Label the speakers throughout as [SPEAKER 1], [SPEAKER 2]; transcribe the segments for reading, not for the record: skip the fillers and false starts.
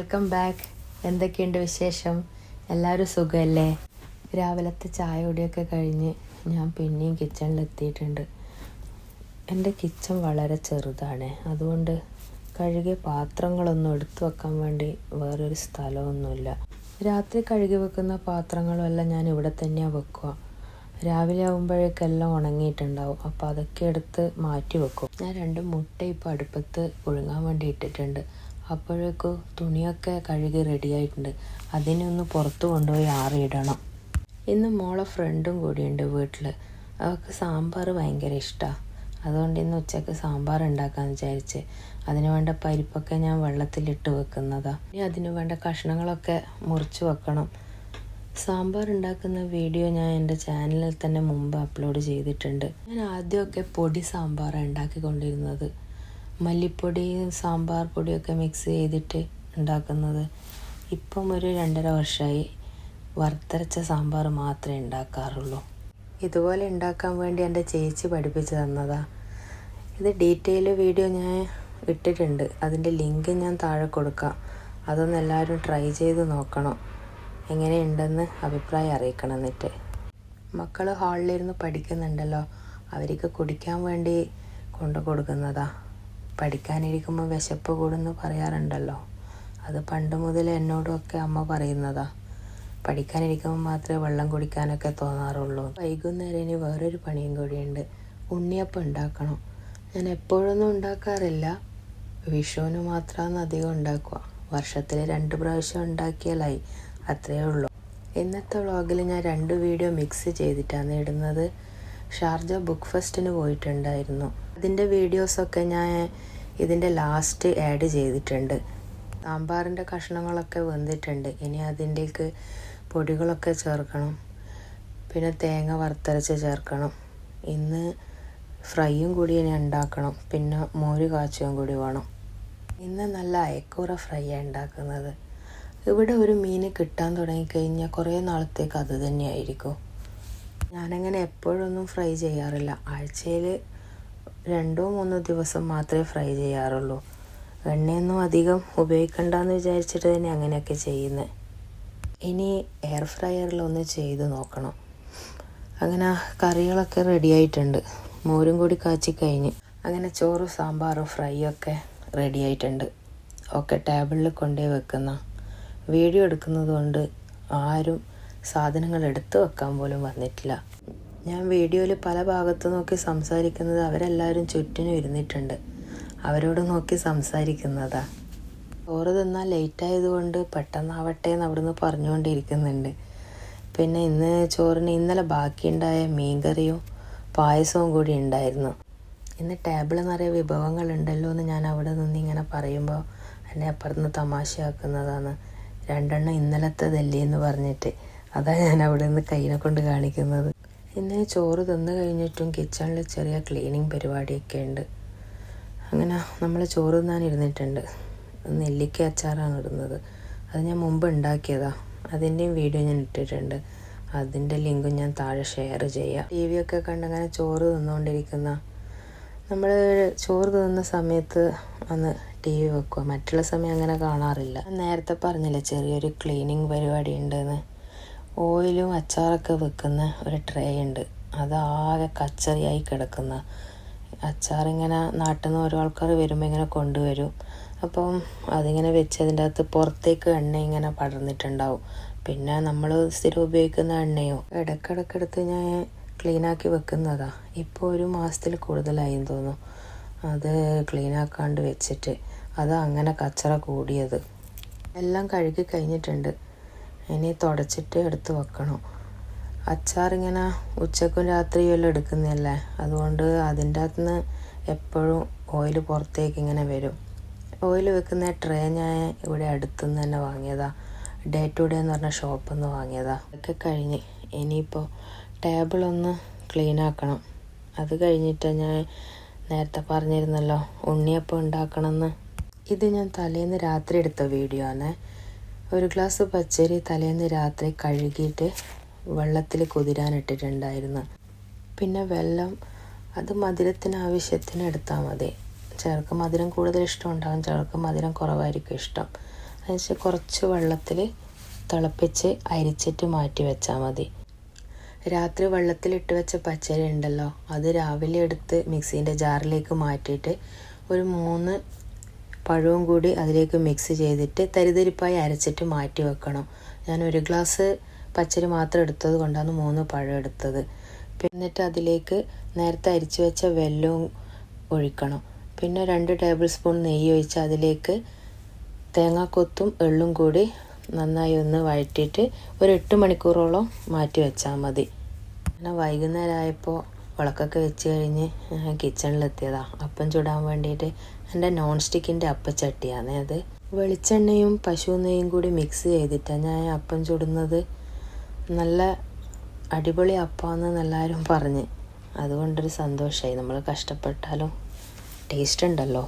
[SPEAKER 1] Welcome back. എന്തൊക്കെയുണ്ട് വിശേഷം? എല്ലാവരും സുഖമല്ലേ? രാവിലത്തെ ചായ കുടിയൊക്കെ കഴിഞ്ഞ് ഞാൻ പിന്നെയും കിച്ചണിലെത്തിയിട്ടുണ്ട്. എൻ്റെ കിച്ചൺ വളരെ ചെറുതാണ്, അതുകൊണ്ട് കഴുകിയ പാത്രങ്ങളൊന്നും എടുത്തു വെക്കാൻ വേണ്ടി വേറൊരു സ്ഥലമൊന്നുമില്ല. രാത്രി കഴുകി വെക്കുന്ന പാത്രങ്ങളുമെല്ലാം ഞാൻ ഇവിടെ തന്നെയാണ് വെക്കുക. രാവിലെ ആകുമ്പോഴേക്കെല്ലാം ഉണങ്ങിയിട്ടുണ്ടാവും, അപ്പോൾ അതൊക്കെ എടുത്ത് മാറ്റി വെക്കും. ഞാൻ 2 മുട്ട ഇപ്പോൾ അടുപ്പത്ത് പുഴുങ്ങാൻ വേണ്ടി ഇട്ടിട്ടുണ്ട്. അപ്പോഴേക്കും തുണിയൊക്കെ കഴുകി റെഡിയായിട്ടുണ്ട്. അതിനൊന്ന് പുറത്ത് കൊണ്ടുപോയി ആറിയിടണം. ഇന്ന് മോളെ ഫ്രണ്ടും കൂടിയുണ്ട് വീട്ടിൽ. അവൾക്ക് സാമ്പാർ ഭയങ്കര ഇഷ്ടമാണ്. അതുകൊണ്ട് ഇന്ന് ഉച്ചയ്ക്ക് സാമ്പാർ ഉണ്ടാക്കാമെന്ന് വിചാരിച്ച് അതിന് വേണ്ട പരിപ്പൊക്കെ ഞാൻ വെള്ളത്തിലിട്ട് വെക്കുന്നതാണ്. ഇനി അതിന് വേണ്ട കഷ്ണങ്ങളൊക്കെ മുറിച്ച് വെക്കണം. സാമ്പാർ ഉണ്ടാക്കുന്ന വീഡിയോ ഞാൻ എൻ്റെ ചാനലിൽ തന്നെ മുമ്പ് അപ്ലോഡ് ചെയ്തിട്ടുണ്ട്. ഞാൻ ആദ്യമൊക്കെ പൊടി സാമ്പാറാണ് ഉണ്ടാക്കിക്കൊണ്ടിരുന്നത്. മല്ലിപ്പൊടിയും സാമ്പാർ പൊടിയൊക്കെ മിക്സ് ചെയ്തിട്ട് ഉണ്ടാക്കുന്നത്. ഇപ്പം ഒരു 2.5 വർഷമായി വറുത്തരച്ച സാമ്പാർ മാത്രമേ ഉണ്ടാക്കാറുള്ളൂ. ഇതുപോലെ ഉണ്ടാക്കാൻ വേണ്ടി എൻ്റെ ചേച്ചി പഠിപ്പിച്ച് തന്നതാണ്. ഇത് ഡീറ്റെയിൽ വീഡിയോ ഞാൻ ഇട്ടിട്ടുണ്ട്. അതിൻ്റെ ലിങ്ക് ഞാൻ താഴെ കൊടുക്കാം. അതൊന്ന് എല്ലാവരും ട്രൈ ചെയ്ത് നോക്കണം. എങ്ങനെയുണ്ടെന്ന് അഭിപ്രായം അറിയിക്കണം. എന്നിട്ട് മക്കൾ ഹാളിലിരുന്ന് പഠിക്കുന്നുണ്ടല്ലോ, അവർക്ക് കുടിക്കാൻ വേണ്ടി കൊണ്ടു കൊടുക്കുന്നതാ. പഠിക്കാനിരിക്കുമ്പോൾ വിശപ്പ് കൂടുന്നു പറയാറുണ്ടല്ലോ, അത് പണ്ട് മുതൽ എന്നോടൊക്കെ അമ്മ പറയുന്നതാ. പഠിക്കാനിരിക്കുമ്പോൾ മാത്രമേ വെള്ളം കുടിക്കാനൊക്കെ തോന്നാറുള്ളൂ. വൈകുന്നേരം ഇനി വേറൊരു പണിയും കൂടിയുണ്ട്. ഉണ്ണിയപ്പം ഉണ്ടാക്കണം. ഞാൻ എപ്പോഴൊന്നും ഉണ്ടാക്കാറില്ല, വിഷുവിന് മാത്രമാണ് അധികം ഉണ്ടാക്കുക. വർഷത്തിൽ 2 പ്രാവശ്യം ഉണ്ടാക്കിയാലായി, അത്രയേ ഉള്ളൂ. ഇന്നത്തെ വ്ളോഗിൽ ഞാൻ 2 വീഡിയോ മിക്സ് ചെയ്തിട്ടാണ് ഇടുന്നത്. ഷാർജ ബുക്ക് ഫെസ്റ്റിന് പോയിട്ടുണ്ടായിരുന്നു. അതിൻ്റെ വീഡിയോസൊക്കെ ഞാൻ ഇതിൻ്റെ ലാസ്റ്റ് ആഡ് ചെയ്തിട്ടുണ്ട്. സാമ്പാറിൻ്റെ കഷ്ണങ്ങളൊക്കെ വെന്തിട്ടുണ്ട്. ഇനി അതിൻ്റേക്ക് പൊടികളൊക്കെ ചേർക്കണം. പിന്നെ തേങ്ങ വറുത്തരച്ച് ചേർക്കണം. ഇന്ന് ഫ്രൈയും കൂടി ഇനി ഉണ്ടാക്കണം. പിന്നെ മോര് കാച്ചുകയും കൂടി വേണം. ഇന്ന് നല്ല അയക്കൂറ ഫ്രൈ ആണ് ഉണ്ടാക്കുന്നത്. ഇവിടെ ഒരു മീൻ കിട്ടാൻ തുടങ്ങിക്കഴിഞ്ഞാൽ കുറേ നാളത്തേക്ക് അത് തന്നെയായിരിക്കും. ഞാനങ്ങനെ എപ്പോഴൊന്നും ഫ്രൈ ചെയ്യാറില്ല. ആഴ്ചയിൽ 2-3 ദിവസം മാത്രമേ ഫ്രൈ ചെയ്യാറുള്ളൂ. എണ്ണയൊന്നും അധികം ഉപയോഗിക്കണ്ടെന്ന് വിചാരിച്ചിട്ട് തന്നെ അങ്ങനെയൊക്കെ ചെയ്യുന്നത്. ഇനി എയർ ഫ്രയറിലൊന്ന് ചെയ്ത് നോക്കണം. അങ്ങനെ കറികളൊക്കെ റെഡി ആയിട്ടുണ്ട്. മോരും കൂടി കാച്ചി കഴിഞ്ഞ് അങ്ങനെ ചോറും സാമ്പാറും ഫ്രൈ ഒക്കെ റെഡി ആയിട്ടുണ്ട്. ഒക്കെ ടേബിളിൽ കൊണ്ടുപോയി വെക്കുന്ന. വീഡിയോ എടുക്കുന്നത് കൊണ്ട് ആരും സാധനങ്ങൾ എടുത്ത് വെക്കാൻ പോലും വന്നിട്ടില്ല. ഞാൻ വീഡിയോയിൽ പല ഭാഗത്ത് നോക്കി സംസാരിക്കുന്നത് അവരെല്ലാവരും ചുറ്റിനും ഇരുന്നിട്ടുണ്ട്. അവരോട് നോക്കി സംസാരിക്കുന്നതാ. ചോറ് തിന്നാൽ ലേറ്റായതുകൊണ്ട് പെട്ടെന്നാവട്ടെ എന്ന് അവിടുന്ന് പറഞ്ഞുകൊണ്ടിരിക്കുന്നുണ്ട്. പിന്നെ ഇന്ന് ചോറിന് ഇന്നലെ ബാക്കിയുണ്ടായ മീൻകറിയും പായസവും കൂടി ഉണ്ടായിരുന്നു. ഇന്ന് ടേബിൾ നിറയെ വിഭവങ്ങളുണ്ടല്ലോ എന്ന് ഞാൻ അവിടെ നിന്ന് ഇങ്ങനെ പറയുമ്പോൾ എന്നെ അപ്പുറത്തുനിന്ന് തമാശയാക്കുന്നതാണ്. 2 എണ്ണം ഇന്നലത്തേതല്ലേ എന്ന് പറഞ്ഞിട്ട്. അതാണ് ഞാൻ അവിടെ നിന്ന് കയ്യിനെ കൊണ്ട് കാണിക്കുന്നത്. ഇന്ന് ചോറ് തിന്ന് കഴിഞ്ഞിട്ടും കിച്ചണിൽ ചെറിയ ക്ലീനിങ് പരിപാടിയൊക്കെ ഉണ്ട്. അങ്ങനെ നമ്മൾ ചോറ് തിന്നാൻ ഇരുന്നിട്ടുണ്ട്. നെല്ലിക്ക അച്ചാറാണ് ഇടുന്നത്. അത് ഞാൻ മുമ്പ് ഉണ്ടാക്കിയതാണ്. അതിൻ്റെയും വീഡിയോ ഞാൻ ഇട്ടിട്ടുണ്ട്. അതിൻ്റെ ലിങ്കും ഞാൻ താഴെ ഷെയർ ചെയ്യാം. TV ഒക്കെ കണ്ടങ്ങനെ ചോറ് തിന്നുകൊണ്ടിരിക്കുന്ന നമ്മൾ ചോറ് തിന്നുന്ന സമയത്ത് അന്ന് TV വെക്കുക. മറ്റുള്ള സമയം അങ്ങനെ കാണാറില്ല. നേരത്തെ പറഞ്ഞില്ലേ ചെറിയൊരു ക്ലീനിങ് പരിപാടി ഉണ്ടെന്ന്. ഓയിലും അച്ചാറൊക്കെ വെക്കുന്ന ഒരു ട്രേ ഉണ്ട്. അതാകെ കച്ചറിയായി കിടക്കുന്ന അച്ചാറിങ്ങനെ നാട്ടിൽ നിന്ന് ഓരോ ആൾക്കാർ വരുമ്പോൾ ഇങ്ങനെ കൊണ്ടുവരും. അപ്പം അതിങ്ങനെ വെച്ച് അതിൻ്റെ അകത്ത് പുറത്തേക്ക് എണ്ണ ഇങ്ങനെ പടർന്നിട്ടുണ്ടാവും. പിന്നെ നമ്മൾ സ്ഥിരം ഉപയോഗിക്കുന്ന എണ്ണയോ ഇടയ്ക്കിടയ്ക്കെടുത്ത് ഞാൻ ക്ലീനാക്കി വെക്കുന്നതാണ്. ഇപ്പോൾ 1 മാസത്തിൽ കൂടുതലായെന്ന് തോന്നുന്നു അത് ക്ലീനാക്കാണ്ട് വെച്ചിട്ട്. അത് അങ്ങനെ കച്ചറ കൂടിയത്. എല്ലാം കഴുകി കഴിഞ്ഞിട്ടുണ്ട്. ഇനി തുടച്ചിട്ട് എടുത്ത് വെക്കണം. അച്ചാറിങ്ങനെ ഉച്ചക്കും രാത്രിയും എല്ലാം എടുക്കുന്നതല്ലേ, അതുകൊണ്ട് അതിൻ്റെ അകത്തുനിന്ന് എപ്പോഴും ഓയിൽ പുറത്തേക്ക് ഇങ്ങനെ വരും. ഓയിൽ വെക്കുന്ന ട്രേ ഞാൻ ഇവിടെ അടുത്തുനിന്ന് തന്നെ വാങ്ങിയതാണ്. ഡേ ടു ഡേ എന്ന് പറഞ്ഞ ഷോപ്പിൽ നിന്ന് വാങ്ങിയതാണ്. അതൊക്കെ കഴിഞ്ഞ് ഇനിയിപ്പോൾ ടേബിളൊന്ന് ക്ലീനാക്കണം. അത് കഴിഞ്ഞിട്ട് ഞാൻ നേരത്തെ പറഞ്ഞിരുന്നല്ലോ ഉണ്ണിയപ്പം ഉണ്ടാക്കണമെന്ന്. ഇത് ഞാൻ തലേന്ന് രാത്രി എടുത്ത വീഡിയോ ആണ്. 1 ഗ്ലാസ് പച്ചരി തലേന്ന് രാത്രി കഴുകിയിട്ട് വെള്ളത്തിൽ കുതിരാനിട്ടിട്ടുണ്ടായിരുന്നു. പിന്നെ വെള്ളം അത് മധുരത്തിന് ആവശ്യത്തിന് എടുത്താൽ മതി. ചിലർക്ക് മധുരം കൂടുതൽ ഇഷ്ടം ഉണ്ടാകും, ചിലർക്ക് മധുരം കുറവായിരിക്കും ഇഷ്ടം. അതിന് കുറച്ച് വെള്ളത്തിൽ തിളപ്പിച്ച് അരിച്ചിട്ട് മാറ്റി വെച്ചാൽ മതി. രാത്രി വെള്ളത്തിലിട്ട് വെച്ച പച്ചരി ഉണ്ടല്ലോ, അത് രാവിലെ എടുത്ത് മിക്സീൻ്റെ ജാറിലേക്ക് മാറ്റിയിട്ട് ഒരു 3 പഴവും കൂടി അതിലേക്ക് മിക്സ് ചെയ്തിട്ട് തരിതരിപ്പായി അരച്ചിട്ട് മാറ്റി വെക്കണം. ഞാൻ 1 ഗ്ലാസ് പച്ചരി മാത്രം എടുത്തത് കൊണ്ടാണ് 3 പഴം എടുത്തത്. എന്നിട്ട് അതിലേക്ക് നേരത്തെ അരിച്ചു വെച്ച വെല്ലവും ഒഴിക്കണം. പിന്നെ 2 ടേബിൾ സ്പൂൺ നെയ്യ് ഒഴിച്ച് അതിലേക്ക് തേങ്ങാക്കൊത്തും എള്ളും കൂടി നന്നായി ഒന്ന് വഴറ്റിയിട്ട് ഒരു 8 മണിക്കൂറോളം മാറ്റി വെച്ചാൽ മതി. പിന്നെ വൈകുന്നേരമായപ്പോൾ വിളക്കൊക്കെ വെച്ച് കഴിഞ്ഞ് കിച്ചണിലെത്തിയതാണ്. അപ്പം ചുടാൻ വേണ്ടിയിട്ട് എൻ്റെ നോൺ സ്റ്റിക്കിൻ്റെ അപ്പച്ചട്ടിയാണ് അത്. വെളിച്ചെണ്ണയും പശു നെയ്യും കൂടി മിക്സ് ചെയ്തിട്ടാണ് ഞാൻ അപ്പം ചുടുന്നത്. നല്ല അടിപൊളി അപ്പമാണെന്ന് എല്ലാവരും പറഞ്ഞ്, അതുകൊണ്ടൊരു സന്തോഷമായി. നമ്മൾ കഷ്ടപ്പെട്ടാലും ടേസ്റ്റ് ഉണ്ടല്ലോ.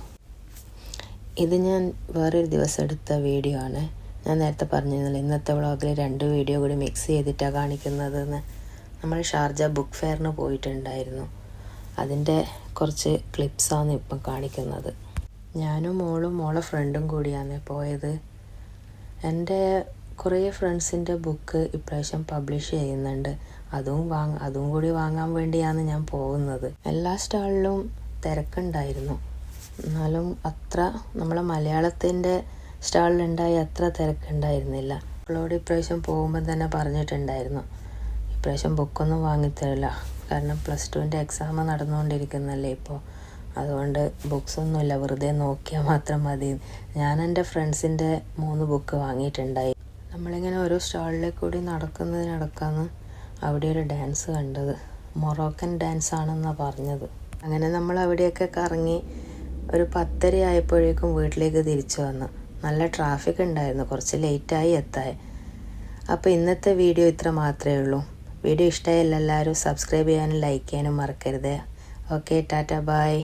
[SPEAKER 1] ഇത് ഞാൻ വേറൊരു ദിവസം എടുത്ത വീഡിയോ ആണ്. ഞാൻ നേരത്തെ പറഞ്ഞിരുന്നില്ല, ഇന്നത്തെ വ്ളോഗിൽ 2 വീഡിയോ കൂടി മിക്സ് ചെയ്തിട്ടാണ് കാണിക്കുന്നതെന്ന്. നമ്മൾ ഷാർജ ബുക്ക് ഫെയറിന് പോയിട്ടുണ്ടായിരുന്നു. അതിൻ്റെ കുറച്ച് ക്ലിപ്സാണ് ഇപ്പം കാണിക്കുന്നത്. ഞാനും മോളെ ഫ്രണ്ടും കൂടിയാണ് പോയത്. എൻ്റെ കുറേ ഫ്രണ്ട്സിൻ്റെ ബുക്ക് ഇപ്രാവശ്യം പബ്ലിഷ് ചെയ്യുന്നുണ്ട്. അതും കൂടി വാങ്ങാൻ വേണ്ടിയാണ് ഞാൻ പോകുന്നത്. എല്ലാ സ്റ്റാളിലും തിരക്കുണ്ടായിരുന്നു. എന്നാലും അത്ര നമ്മളെ മലയാളത്തിൻ്റെ സ്റ്റാളിലുണ്ടായി അത്ര തിരക്കുണ്ടായിരുന്നില്ല. അവളോട് ഇപ്രാവശ്യം പോകുമ്പോൾ തന്നെ പറഞ്ഞിട്ടുണ്ടായിരുന്നു, ഇപ്രാവശ്യം ബുക്കൊന്നും വാങ്ങിത്തരില്ല, കാരണം +2ൻ്റെ എക്സാം നടന്നുകൊണ്ടിരിക്കുന്നല്ലേ ഇപ്പോൾ. അതുകൊണ്ട് ബുക്സൊന്നുമില്ല, വെറുതെ നോക്കിയാൽ മാത്രം മതി. ഞാൻ എൻ്റെ ഫ്രണ്ട്സിൻ്റെ 3 ബുക്ക് വാങ്ങിയിട്ടുണ്ടായി. നമ്മളിങ്ങനെ ഓരോ സ്റ്റാളിലേക്ക് കൂടി നടക്കുന്നതിനിടക്കാണ് അവിടെ ഒരു ഡാൻസ് കണ്ടത്. മൊറോക്കൻ ഡാൻസ് ആണെന്നാണ് പറഞ്ഞത്. അങ്ങനെ നമ്മൾ അവിടെയൊക്കെ കറങ്ങി ഒരു 10:30 ആയപ്പോഴേക്കും വീട്ടിലേക്ക് തിരിച്ചു വന്നു. നല്ല ട്രാഫിക് ഉണ്ടായിരുന്നു, കുറച്ച് ലേറ്റായി എത്താൻ. അപ്പോൾ ഇന്നത്തെ വീഡിയോ ഇത്ര മാത്രമേ ഉള്ളൂ. വീഡിയോ ഇഷ്ടമായാൽ എല്ലാവരും സബ്സ്ക്രൈബ് ചെയ്യാനും ലൈക്ക് ചെയ്യാനും മറക്കരുത്. Okay, tata, by.